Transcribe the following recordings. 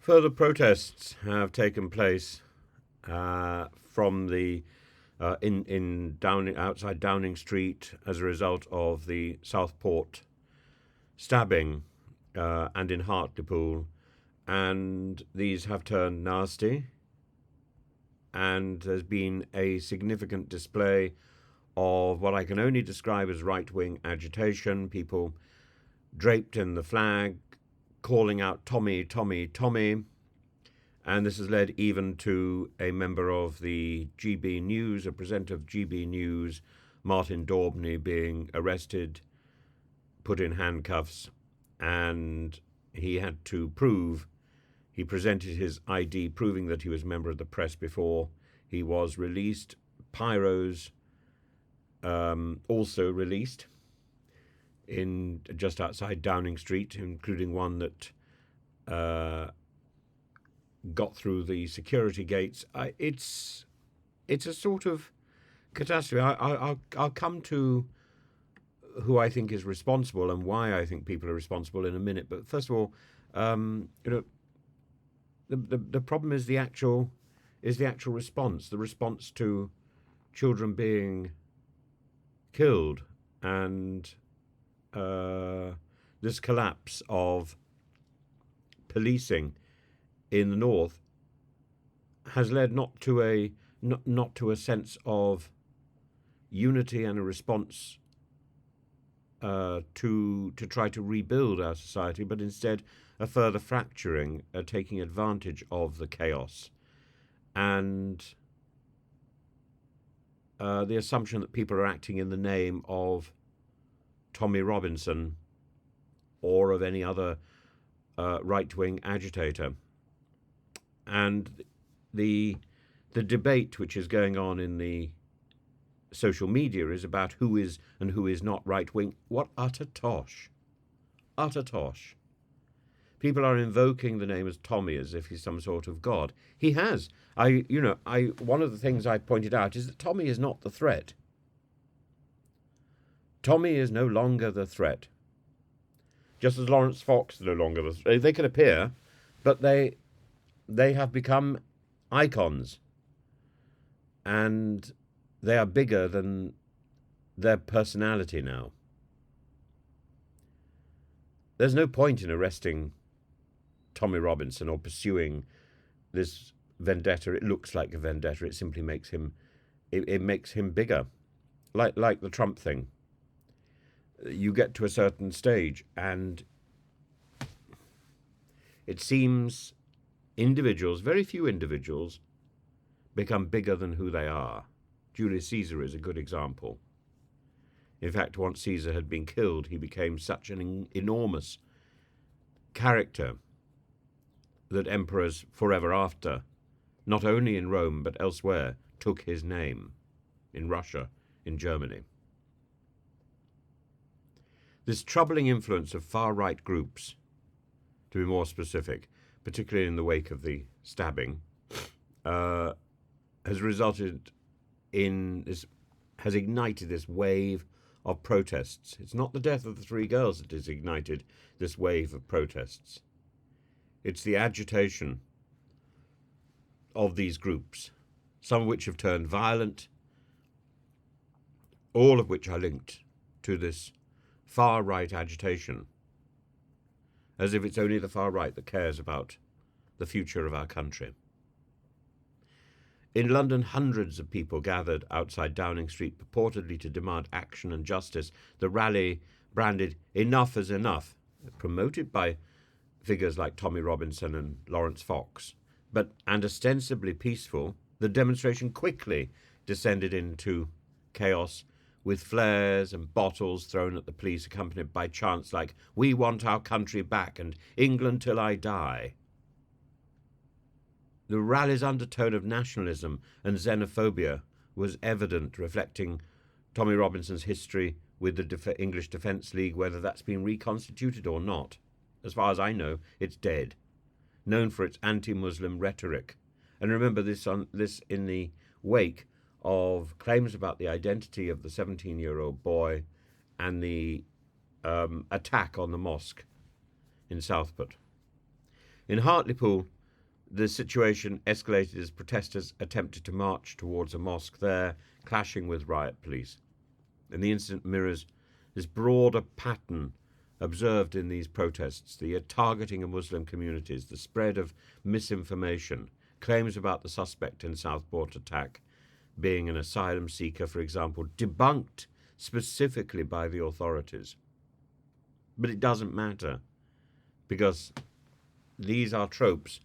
Further protests have taken place from the outside Downing Street as a result of the Southport stabbing and in Hartlepool, and these have turned nasty, and there's been a significant display of what I can only describe as right-wing agitation, people draped in the flag, calling out Tommy, Tommy, Tommy, and this has led even to a member of the GB News, a presenter of GB News, Martin Daubney, being arrested, put in handcuffs, and he had to he presented his ID proving that he was a member of the press before he was released. Pyros also released in just outside Downing Street, including one that got through the security gates. It's a sort of catastrophe. I'll come to who I think is responsible and why I think people are responsible in a minute. But first of all, the problem is the actual response, the response to children being killed, and this collapse of policing in the north has led not to a sense of unity and a response to try to rebuild our society, but instead a further fracturing, taking advantage of the chaos, and the assumption that people are acting in the name of Tommy Robinson or of any other right-wing agitator. And the debate which is going on in the social media is about who is and who is not right-wing. What utter tosh. Utter tosh. People are invoking the name as Tommy as if he's some sort of god. He has. One of the things I pointed out is that Tommy is not the threat. Tommy is no longer the threat. Just as Lawrence Fox is no longer the threat. They can appear, but they have become icons. And they are bigger than their personality now. There's no point in arresting Tommy Robinson or pursuing this vendetta. It looks like a vendetta. It simply makes him bigger, like the Trump thing. You get to a certain stage, and it seems individuals, very few individuals, become bigger than who they are. Julius Caesar is a good example. In fact, once Caesar had been killed, he became such an enormous character that emperors forever after, not only in Rome but elsewhere, took his name, in Russia, in Germany. This troubling influence of far-right groups, to be more specific, particularly in the wake of the stabbing, has resulted in this, has ignited this wave of protests. It's not the death of the three girls that has ignited this wave of protests. It's the agitation of these groups, some of which have turned violent, all of which are linked to this far-right agitation, as if it's only the far right that cares about the future of our country. In London, hundreds of people gathered outside Downing Street purportedly to demand action and justice. The rally, branded "Enough is Enough," promoted by figures like Tommy Robinson and Lawrence Fox, and ostensibly peaceful, the demonstration quickly descended into chaos, with flares and bottles thrown at the police, accompanied by chants like "We want our country back" and "England till I die." The rally's undertone of nationalism and xenophobia was evident, reflecting Tommy Robinson's history with the English Defence League, whether that's been reconstituted or not. As far as I know, it's dead, known for its anti-Muslim rhetoric. And remember this in the wake of claims about the identity of the 17-year-old boy and the attack on the mosque in Southport. In Hartlepool, The situation escalated as protesters attempted to march towards a mosque there, clashing with riot police. And the incident mirrors this broader pattern observed in these protests, the targeting of Muslim communities, the spread of misinformation, claims about the suspect in Southport attack being an asylum seeker, for example, debunked specifically by the authorities. But it doesn't matter, because these are tropes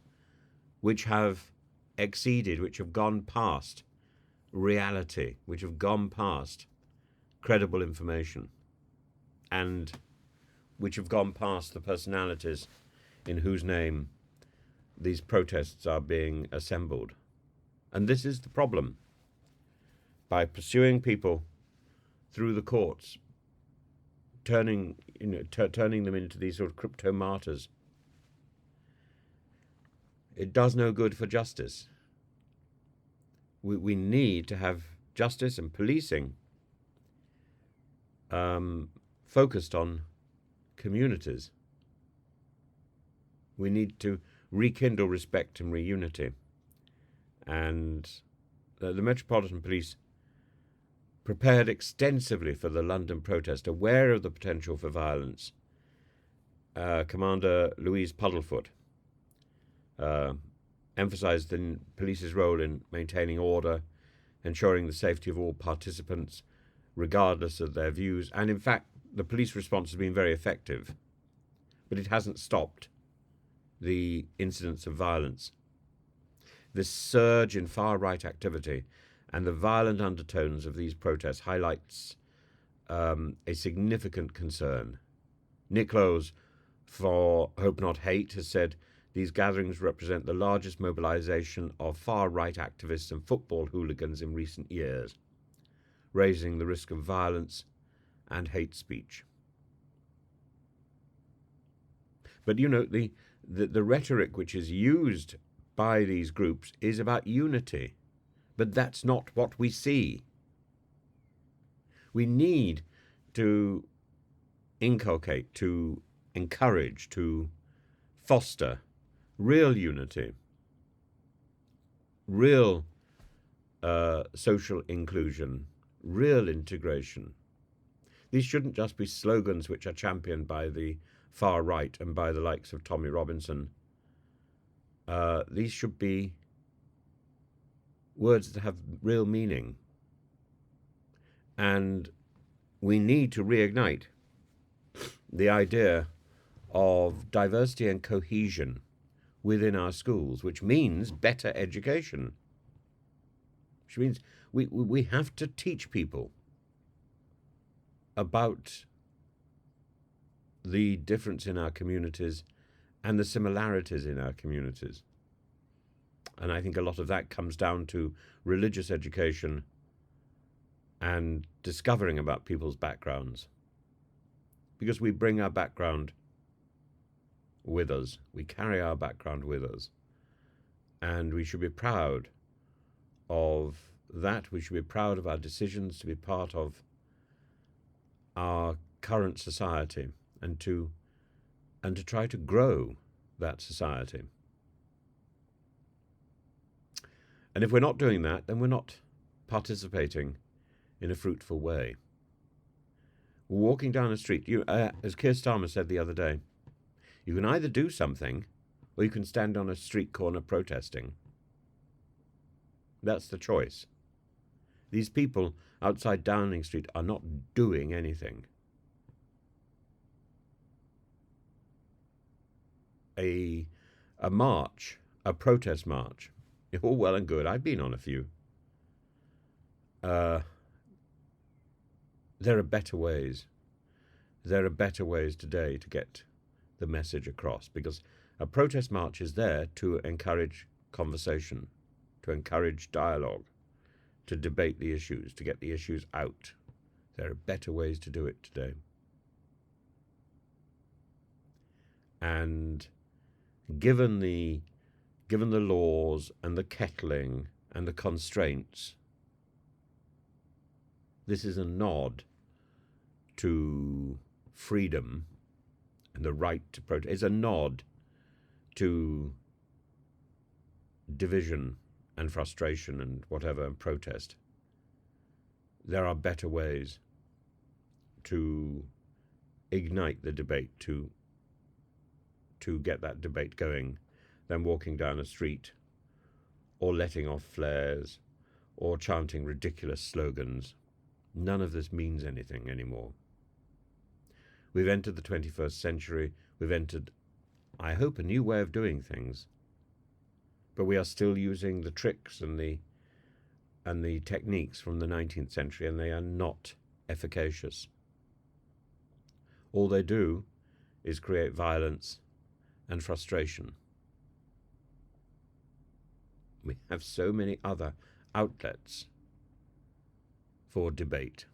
which have exceeded, which have gone past reality, which have gone past credible information, and which have gone past the personalities in whose name these protests are being assembled. And this is the problem. By pursuing people through the courts, turning them into these sort of crypto martyrs, it does no good for justice. We need to have justice and policing focused on communities. We need to rekindle respect and reunity. And the Metropolitan Police prepared extensively for the London protest, aware of the potential for violence. Commander Louise Puddlefoot emphasised the police's role in maintaining order, ensuring the safety of all participants, regardless of their views. And in fact, the police response has been very effective, but it hasn't stopped the incidents of violence. This surge in far-right activity and the violent undertones of these protests highlights a significant concern. Nick Lowes for Hope Not Hate has said these gatherings represent the largest mobilisation of far-right activists and football hooligans in recent years, raising the risk of violence and hate speech. But the rhetoric which is used by these groups is about unity, but that's not what we see. We need to inculcate, to encourage, to foster real unity, real social inclusion, real integration. These shouldn't just be slogans which are championed by the far right and by the likes of Tommy Robinson. These should be words that have real meaning. And we need to reignite the idea of diversity and cohesion within our schools, which means better education, which means we have to teach people about the difference in our communities and the similarities in our communities. And I think a lot of that comes down to religious education and discovering about people's backgrounds. Because we bring our background with us, we carry our background with us, and we should be proud of that. We should be proud of our decisions to be part of our current society and to try to grow that society. And if we're not doing that, then we're not participating in a fruitful way. Walking down a street, as Keir Starmer said the other day, you can either do something or you can stand on a street corner protesting. That's the choice. These people outside Downing Street are not doing anything. A march, a protest march, all well and good. I've been on a few. There are better ways. There are better ways today to get the message across, because a protest march is there to encourage conversation, to encourage dialogue, to debate the issues, to get the issues out. There are better ways to do it today. And given the laws and the kettling and the constraints, this is a nod to freedom and the right to protest. It's a nod to division and frustration and whatever and protest. There are better ways to ignite the debate, to get that debate going, than walking down a street or letting off flares or chanting ridiculous slogans. None of this means anything anymore. We've entered the 21st century. We've entered, I hope, a new way of doing things. But we are still using the tricks and the techniques from the 19th century, and they are not efficacious. All they do is create violence and frustration. We have so many other outlets for debate.